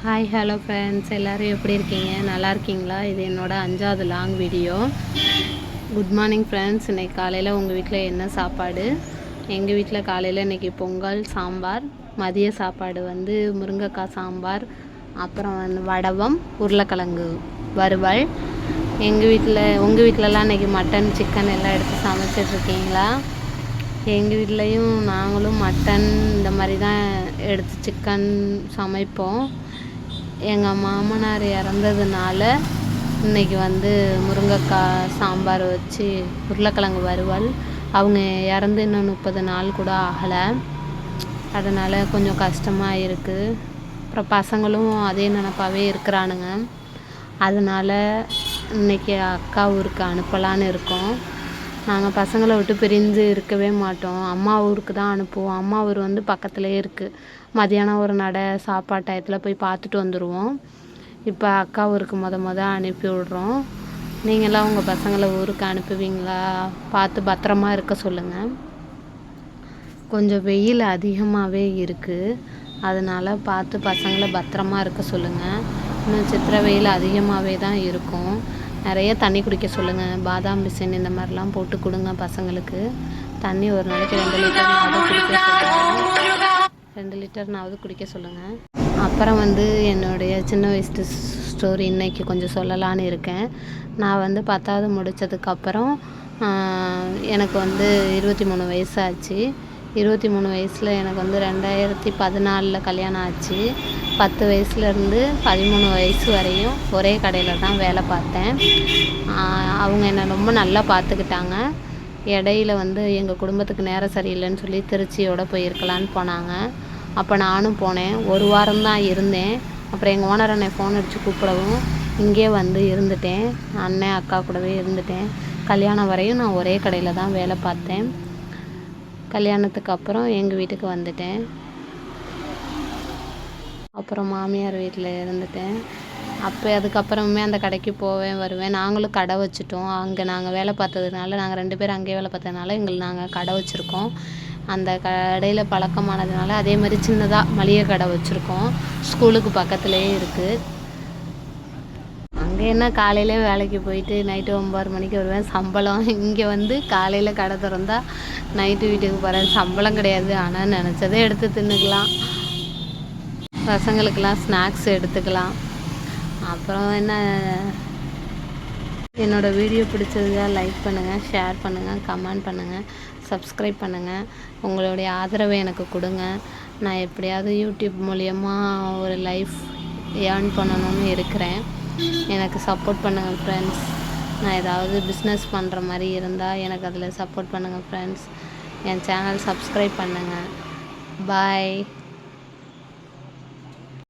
Hi hello friends, எல்லோரும் எப்படி இருக்கீங்க? நல்லா இருக்கீங்களா? இது என்னோடய 5வது long video. Good morning friends. இன்றைக்கி காலையில் உங்கள் வீட்டில் என்ன சாப்பாடு? எங்கள் வீட்டில் காலையில் இன்றைக்கி பொங்கல், சாம்பார். மதிய சாப்பாடு வந்து முருங்கைக்காய் சாம்பார், அப்புறம் வந்து வடவம், உருளைக்கிழங்கு வறுவல். உங்கள் வீட்டிலலாம் இன்றைக்கி மட்டன், சிக்கன் எல்லாம் எடுத்து சமைச்சிட்ருக்கீங்களா? எங்கள் வீட்லேயும் நாங்களும் மட்டன் இந்த மாதிரி தான் எடுத்து சிக்கன் சமைப்போம். எங்கள் மாமனார் இறந்ததுனால இன்றைக்கி வந்து முருங்கைக்காய் சாம்பார் வச்சு உருளைக்கிழங்கு வறுவல். அவங்க இறந்து இன்னும் 30 நாள் கூட ஆகலை, அதனால் கொஞ்சம் கஷ்டமாக இருக்குது. அப்புறம் பசங்களும் அதே நினப்பாவே இருக்கிறானுங்க. அதனால் இன்றைக்கி அக்கா ஊருக்கு அனுப்பலான்னு இருக்கோம். நாங்கள் பசங்களை விட்டு பிரிஞ்சு இருக்கவே மாட்டோம். அம்மா ஊருக்கு தான் அனுப்புவோம். அம்மா ஊர் வந்து பக்கத்துலேயே இருக்குது. மதியானம் ஒரு நடை சாப்பாடு டயத்தில் போய் பார்த்துட்டு வந்துடுவோம். இப்போ அக்கா ஊருக்கு அனுப்பி விட்றோம். நீங்களாம் உங்கள் பசங்களை ஊருக்கு அனுப்புவீங்களா? பார்த்து பத்திரமா இருக்க சொல்லுங்கள். கொஞ்சம் வெயில் அதிகமாகவே இருக்குது, அதனால் பார்த்து பசங்களை பத்திரமா இருக்க சொல்லுங்கள். இன்னும் சித்திரை வெயில் அதிகமாகவே தான் இருக்கும். நிறைய தண்ணி குடிக்க சொல்லுங்கள். பாதாம் பிசின் இந்த மாதிரிலாம் போட்டு கொடுங்க பசங்களுக்கு. தண்ணி ஒரு நாளைக்கு 2 லிட்டர்னாவது குடிக்க சொல்லுங்கள். அப்புறம் வந்து என்னுடைய சின்ன வயசு ஸ்டோரி இன்றைக்கி கொஞ்சம் சொல்லலான்னு இருக்கேன். நான் வந்து 10வது முடித்ததுக்கப்புறம் எனக்கு வந்து 23 வயசு ஆச்சு. 23 வயசில் எனக்கு வந்து 2014 கல்யாணம் ஆச்சு. 10 வயசுலேருந்து 13 வயசு வரையும் ஒரே கடையில் தான் வேலை பார்த்தேன். அவங்க என்னை ரொம்ப நல்லா பார்த்துக்கிட்டாங்க. இடையில வந்து எங்கள் குடும்பத்துக்கு நேரம் சரியில்லைன்னு சொல்லி திருச்சியோட போயிருக்கலான்னு போனாங்க. அப்போ நானும் போனேன். 1 வாரம் தான் இருந்தேன். அப்புறம் எங்கள் ஓனர் என்னை ஃபோன் அடித்து கூப்பிடவும் இங்கே வந்து இருந்துட்டேன். அண்ணன் அக்கா கூடவே இருந்துட்டேன். கல்யாணம் வரையும் நான் ஒரே கடையில் தான் வேலை பார்த்தேன். கல்யாணத்துக்கு அப்புறம் எங்கள் வீட்டுக்கு வந்துட்டேன். அப்புறம் மாமியார் வீட்டில் இருந்துட்டேன். அதுக்கப்புறமே அந்த கடைக்கு போவேன் வருவேன். நாங்களும் கடை வச்சுட்டோம். அங்கே நாங்கள் வேலை பார்த்ததுனால, நாங்கள் 2 பேரும் அங்கேயே வேலை பார்த்ததுனால நாங்கள் கடை வச்சுருக்கோம். அந்த கடையில் பழக்கமானதுனால அதே மாதிரி சின்னதாக மளிகை கடை வச்சுருக்கோம். ஸ்கூலுக்கு பக்கத்துலேயே இருக்குது. அங்கே என்ன காலையிலே வேலைக்கு போயிட்டு நைட்டு 9 மணிக்கு வருவேன். சம்பளம் இங்கே வந்து காலையில் கடை திறந்தா நைட்டு வீட்டுக்கு போகிறேன். சம்பளம் கிடையாது, ஆனால் நினச்சதே எடுத்து தின்னுக்கலாம். பசங்களுக்கெல்லாம் ஸ்நாக்ஸ் எடுத்துக்கலாம். அப்புறம் என்ன, என்னோடய வீடியோ பிடிச்சதுங்க லைக் பண்ணுங்கள், ஷேர் பண்ணுங்கள், கமெண்ட் பண்ணுங்கள், சப்ஸ்கிரைப் பண்ணுங்கள். உங்களுடைய ஆதரவை எனக்கு கொடுங்க. நான் எப்படியாவது யூடியூப் மூலயமா ஒரு லைஃப் ஏர்ன் பண்ணணும்னு இருக்கிறேன். எனக்கு சப்போர்ட் பண்ணுங்கள் ஃப்ரெண்ட்ஸ். நான் ஏதாவது பிஸ்னஸ் பண்ணுற மாதிரி இருந்தால் எனக்கு அதில் சப்போர்ட் பண்ணுங்கள் ஃப்ரெண்ட்ஸ். என் சேனல் சப்ஸ்கிரைப் பண்ணுங்கள். பாய்.